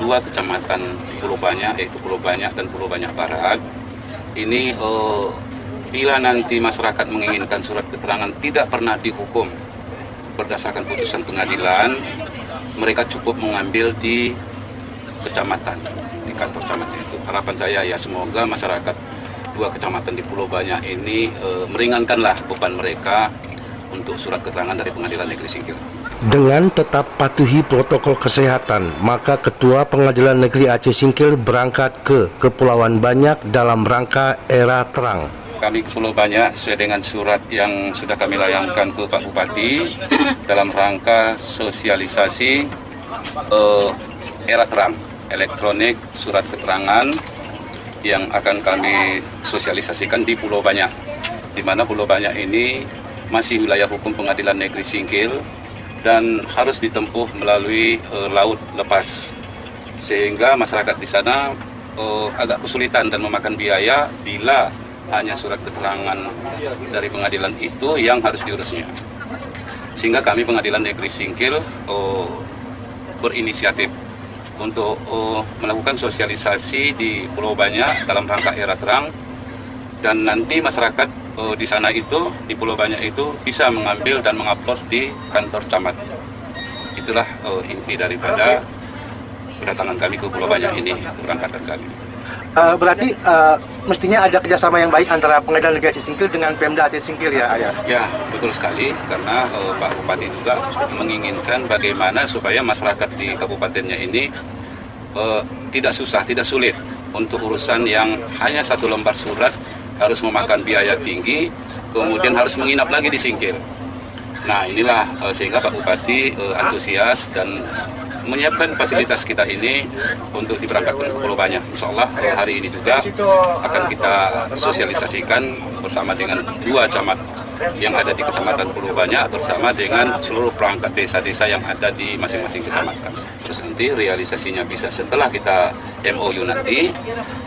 dua kecamatan di Pulau Banyak, yaitu Pulau Banyak dan Pulau Banyak Barat. Ini bila nanti masyarakat menginginkan surat keterangan tidak pernah dihukum berdasarkan putusan pengadilan, mereka cukup mengambil di kecamatan, di kantor kecamatan itu. Harapan saya ya semoga masyarakat dua kecamatan di Pulau Banyak ini meringankanlah beban mereka untuk surat keterangan dari Pengadilan Negeri Singkil. Dengan tetap patuhi protokol kesehatan, maka Ketua Pengadilan Negeri Aceh Singkil berangkat ke Kepulauan Banyak dalam rangka Era Terang. Kami ke Pulau Banyak sesuai dengan surat yang sudah kami layangkan ke Pak Bupati dalam rangka sosialisasi Era Terang, elektronik surat keterangan yang akan kami sosialisasikan di Pulau Banyak, di mana Pulau Banyak ini masih wilayah hukum Pengadilan Negeri Singkil dan harus ditempuh melalui laut lepas, sehingga masyarakat di sana agak kesulitan dan memakan biaya bila hanya surat keterangan dari pengadilan itu yang harus diurusnya. Sehingga kami Pengadilan Negeri Singkil berinisiatif untuk melakukan sosialisasi di Pulau Banyak dalam rangka Era Terang, dan nanti masyarakat di sana itu, di Pulau Banyak itu bisa mengambil dan mengupload di kantor camat. Itulah inti daripada kedatangan kami ke Pulau Banyak ini, keberangkatan kami. Berarti mestinya ada kerjasama yang baik antara Pengadilan Negeri Aceh Singkil dengan Pemda Aceh Singkil ya, Ayas? Ya, betul sekali, karena Pak Bupati juga menginginkan bagaimana supaya masyarakat di kabupatennya ini tidak susah, tidak sulit untuk urusan yang hanya satu lembar surat harus memakan biaya tinggi, kemudian harus menginap lagi di Singkil. Nah inilah sehingga Pak Bupati antusias dan menyiapkan fasilitas kita ini untuk diberangkatkan ke Pulau Banyak. Insya Allah hari ini juga akan kita sosialisasikan bersama dengan dua camat yang ada di Kecamatan Pulau Banyak bersama dengan seluruh perangkat desa-desa yang ada di masing-masing kecamatan. Terus nanti realisasinya bisa setelah kita MOU nanti,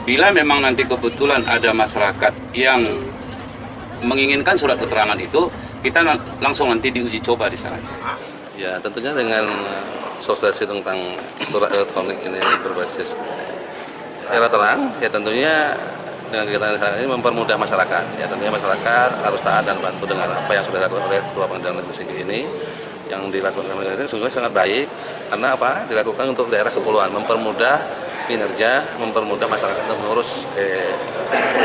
bila memang nanti kebetulan ada masyarakat yang menginginkan surat keterangan itu, kita langsung nanti diuji coba di sana. Ya, tentunya dengan sosialisasi tentang surat elektronik ini berbasis Era Terang, ya tentunya dengan kegiatan ini mempermudah masyarakat. Ya, tentunya masyarakat harus taat dan bantu dengan apa yang sudah dilakukan oleh Ketua Pengadilan Negeri Singkil ini. Yang dilakukan oleh ini sungguh sangat baik, karena apa? Dilakukan untuk daerah kepulauan, mempermudah kinerja, mempermudah masyarakat untuk mengurus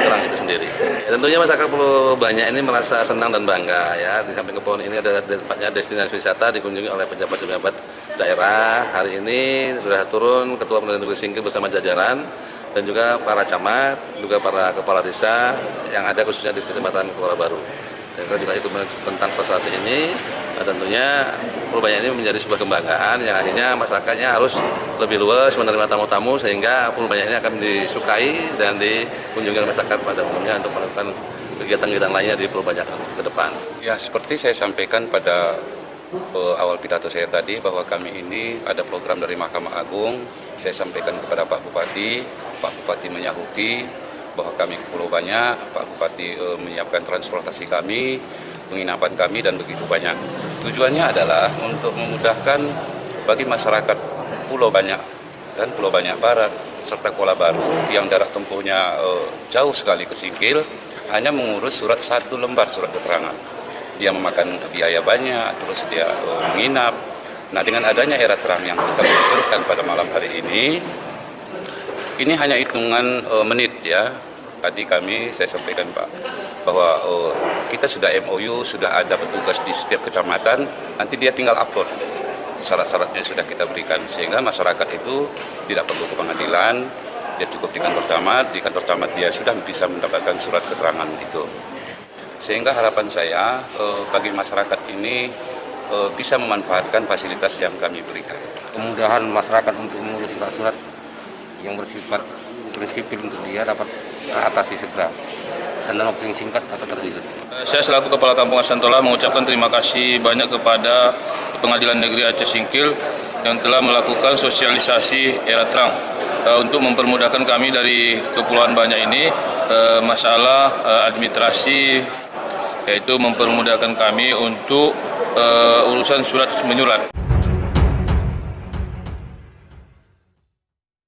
terang itu sendiri. Ya, tentunya masyarakat Pulau Banyak ini merasa senang dan bangga ya. Di samping kepulauan ini ada tempatnya destinasi wisata dikunjungi oleh pejabat-pejabat daerah. Hari ini sudah turun Ketua Pengadilan Negeri Singkil bersama jajaran dan juga para camat, juga para kepala desa yang ada khususnya di Kecamatan Kuala Baru. Dan juga itu tentang sosialisasi ini, tentunya Pulau Banyak ini menjadi sebuah kebanggaan yang akhirnya masyarakatnya harus lebih luas menerima tamu-tamu, sehingga Pulau Banyak ini akan disukai dan dikunjungi oleh masyarakat pada umumnya untuk melakukan kegiatan-kegiatan lainnya di Pulau Banyak ke depan. Ya, seperti saya sampaikan pada awal pidato saya tadi, bahwa kami ini ada program dari Mahkamah Agung. Saya sampaikan kepada Pak Bupati menyahuti bahwa kami ke Pulau Banyak, Pak Bupati menyiapkan transportasi kami, penginapan kami, dan begitu banyak. Tujuannya adalah untuk memudahkan bagi masyarakat Pulau Banyak dan Pulau Banyak Barat serta Kuala Baru yang jarak tempuhnya jauh sekali ke Singkil, hanya mengurus satu lembar surat keterangan. Dia memakan biaya banyak, terus dia menginap. Nah, dengan adanya Era Terang yang kita luncurkan pada malam hari ini hanya hitungan menit ya. Tadi saya sampaikan Pak, bahwa kita sudah MOU, sudah ada petugas di setiap kecamatan, nanti dia tinggal upload. Syarat-syaratnya sudah kita berikan, sehingga masyarakat itu tidak perlu ke pengadilan, dia cukup di kantor camat dia sudah bisa mendapatkan surat keterangan itu. Sehingga harapan saya bagi masyarakat ini bisa memanfaatkan fasilitas yang kami berikan. Kemudahan masyarakat untuk mengurus surat-surat yang bersifat prinsipil untuk dia dapat teratasi segera dan dalam waktu yang singkat atau terwujud. Saya selaku Kepala Kampungan Santola mengucapkan terima kasih banyak kepada Pengadilan Negeri Aceh Singkil yang telah melakukan sosialisasi Era Terang untuk mempermudahkan kami dari Kepulauan Banyak ini masalah administrasi, yaitu mempermudahkan kami untuk urusan surat menyurat.